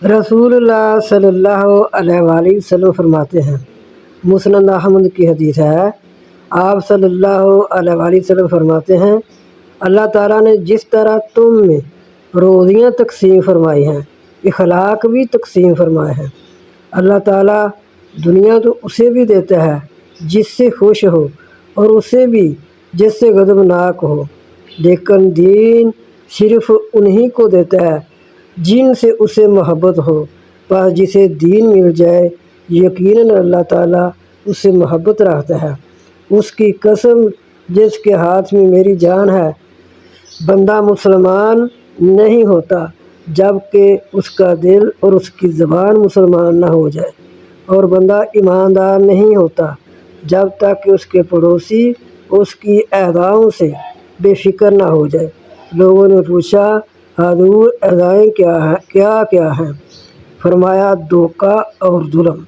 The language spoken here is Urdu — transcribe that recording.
رسول اللہ صلی اللہ علیہ وآلہ وسلم فرماتے ہیں، مسند احمد کی حدیث ہے، آپ صلی اللہ علیہ وآلہ وسلم فرماتے ہیں، اللہ تعالیٰ نے جس طرح تم میں روزیاں تقسیم فرمائی ہیں، اخلاق بھی تقسیم فرمائے ہیں۔ اللہ تعالیٰ دنیا تو اسے بھی دیتا ہے جس سے خوش ہو، اور اسے بھی جس سے غضبناک ہو، لیکن دین صرف انہی کو دیتا ہے جن سے اسے محبت ہو۔ پس جسے دین مل جائے یقیناً اللہ تعالیٰ اس سے محبت رکھتا ہے۔ اس کی قسم جس کے ہاتھ میں میری جان ہے، بندہ مسلمان نہیں ہوتا جب کہ اس کا دل اور اس کی زبان مسلمان نہ ہو جائے، اور بندہ ایماندار نہیں ہوتا جب تک کہ اس کے پڑوسی اس کی اعداؤں سے بے فکر نہ ہو جائے۔ لوگوں نے پوچھا، حضور اعدائیں کیا ہیں؟ فرمایا، دھوکہ اور ظلم۔